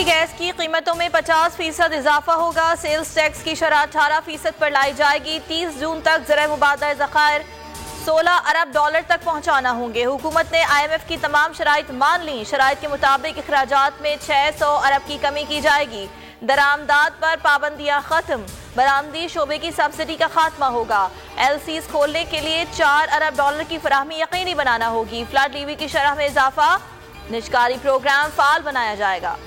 बिजली गैस की कीमतों में 50% इजाफा होगा। सेल्स टैक्स की शरह 18% पर लाई जाएगी। 30 जून तक ज़राए मुबादला ज़खायर 16 अरब डॉलर तक पहुंचाना होंगे। हुकूमत ने IMF की तमाम शराइत मान ली। शराइत के मुताबिक अखराजात में 600 अरब की कमी की जाएगी। दरामदात पर पाबंदियां खत्म। बरामदी शोबे की सब्सिडी का खात्मा होगा। LCs खोलने के लिए 4 अरब डॉलर की फराहमी यकीनी बनाना होगी। फ्लड लीवी की शरह में इजाफा। निजकारी प्रोग्राम फाल बनाया जाएगा।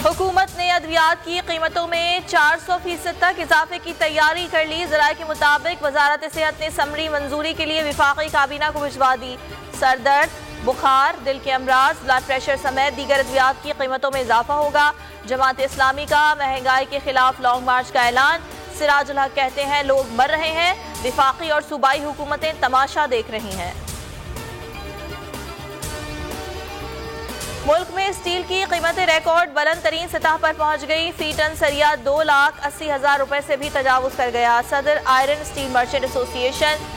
हुकूमत ने अद्वियात की कीमतों में 400% तक इजाफे की तैयारी कर ली। ज़राए के मुताबिक वजारत सेहत ने समरी मंजूरी के लिए विफाकी काबीना को भिजवा दी। सरदर्द, बुखार, दिल के अमराज, ब्लड प्रेशर समेत दीगर अद्वियात की कीमतों में इजाफा होगा। जमात इस्लामी का महंगाई के खिलाफ लॉन्ग मार्च का ऐलान। सिराजुल हक कहते हैं लोग मर रहे हैं, विफाकी और सूबाई हुकूमतें तमाशा देख रही हैं। मुल्क में स्टील की कीमतें रिकॉर्ड बुलंद तरीन सतह पर पहुंच गई। फी टन सरिया 2,80,000 रुपए से भी तजावुज कर गया। सदर iron steel merchant association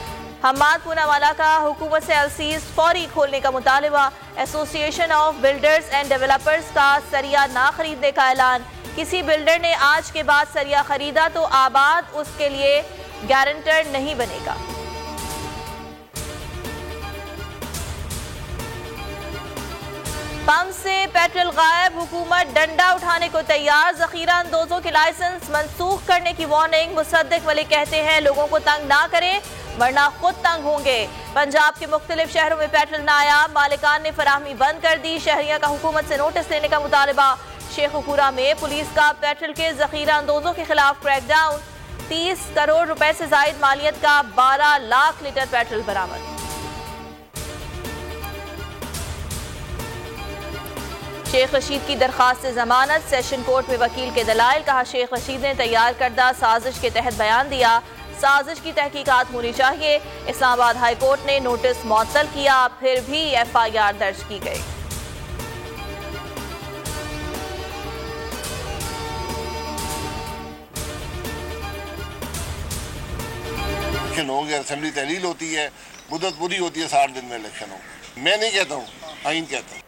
Hammad Poonawalla का हुकूमत से LCs फौरी खोलने का मुतालबा। Association of builders and developers का सरिया ना खरीदने का ऐलान। किसी बिल्डर ने आज के बाद सरिया खरीदा तो आबाद उसके लिए गारंटर नहीं बनेगा। पंप से पेट्रोल गायब, हुकूमत डंडा उठाने को तैयार। जखीरा अंदोजों के लाइसेंस मंसूख करने की वार्निंग। मुसद्दिक वाले कहते हैं लोगों को तंग ना करें वरना खुद तंग होंगे। पंजाब के मुख्तलिफ शहरों में पेट्रोल नायाब, मालिकान ने फराहमी बंद कर दी। शहरिया का हुकूमत से नोटिस लेने का मुतालबा। शेखुपुरा में पुलिस का पेट्रोल के जखीरा अंदोजों के खिलाफ क्रैकडाउन। 30 करोड़ रुपए से जायद मालियत का 12 लाख लीटर पेट्रोल बरामद। शेख रशीद की दरखास्त से जमानत। सेशन कोर्ट में वकील के दलाइल। कहा शेख रशीद ने तैयार करदा साजिश के तहत बयान दिया। साजिश की तहकीकात होनी चाहिए। इस्लामाबाद हाई कोर्ट ने नोटिस मुअत्तल किया, फिर भी FIR दर्ज की गई। इलेक्शन हो गया, असेंबली तहलील होती है, मुद्दत पूरी होती है, 60 दिन में इलेक्शन हो। मैं नहीं कहता हूँ, आइन कहता हूँ।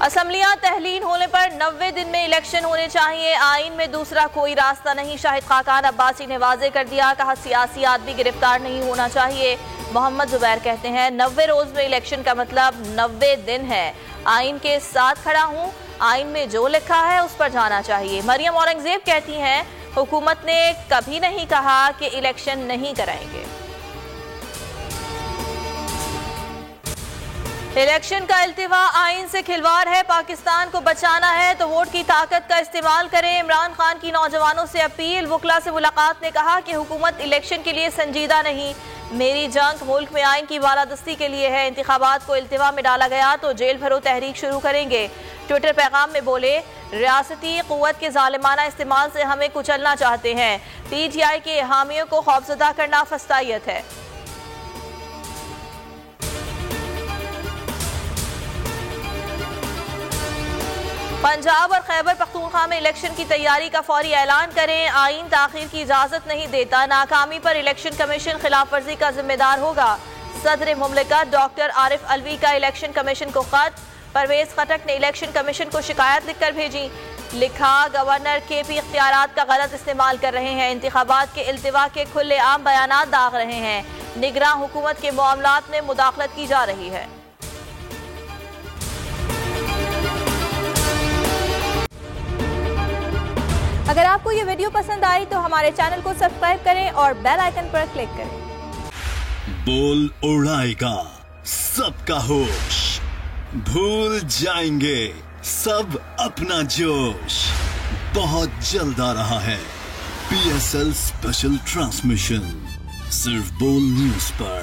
असम्बलियां तहलील होने पर 90 दिन में इलेक्शन होने चाहिए। आइन में दूसरा कोई रास्ता नहीं। शाहिद खाकान अब्बासी ने वाजे कर दिया। कहा सियासी आदमी गिरफ्तार नहीं होना चाहिए। मोहम्मद जुबैर कहते हैं 90 रोज में इलेक्शन का मतलब 90 दिन है। आइन के साथ खड़ा हूँ, आइन में जो लिखा है उस पर जाना चाहिए। मरियम औरंगजेब कहती हैं हुकूमत ने कभी नहीं कहा कि इलेक्शन नहीं कराएंगे। इलेक्शन का इल्तिवा आइन से खिलवाड़ है। पाकिस्तान को बचाना है तो वोट की ताकत का इस्तेमाल करें। इमरान खान की नौजवानों से अपील। वकला से मुलाकात ने कहा कि हुकूमत इलेक्शन के लिए संजीदा नहीं। मेरी जंग मुल्क में आइन की बालादस्ती के लिए है। इंतखाबात को इल्तिवा में डाला गया तो जेल भरो तहरीक शुरू करेंगे। ट्विटर पैगाम में बोले रियासती कुव्वत के जालिमाना इस्तेमाल से हमें कुचलना चाहते हैं। PTI के हामियों को खौफजदा करना फस्तायत है। पंजाब और खैबर पख्तूनख्वा में इलेक्शन की तैयारी का फौरी ऐलान करें। आइन ताखीर की इजाजत नहीं देता। नाकामी पर इलेक्शन कमीशन खिलाफ वर्जी का जिम्मेदार होगा। सदर मुमलिकत डॉक्टर आरिफ अलवी का इलेक्शन कमीशन को खत। परवेज खटक ने इलेक्शन कमीशन को शिकायत लिखकर भेजी। लिखा गवर्नर KP इख्तियारात का गलत इस्तेमाल कर रहे हैं। इंतखाबात के इल्तिवा के खुले आम बयानात दाग रहे हैं। निगरान हुकूमत के मामलात में मुदाखलत की जा रही है। अगर आपको ये वीडियो पसंद आई तो हमारे चैनल को सब्सक्राइब करें और बेल आइकन पर क्लिक करें। बोल उड़ाएगा सबका होश, भूल जाएंगे सब अपना जोश। बहुत जल्द आ रहा है PSL स्पेशल ट्रांसमिशन सिर्फ बोल न्यूज पर।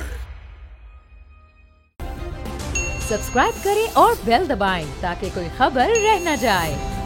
सब्सक्राइब करें और बेल दबाएं ताकि कोई खबर रह न जाए।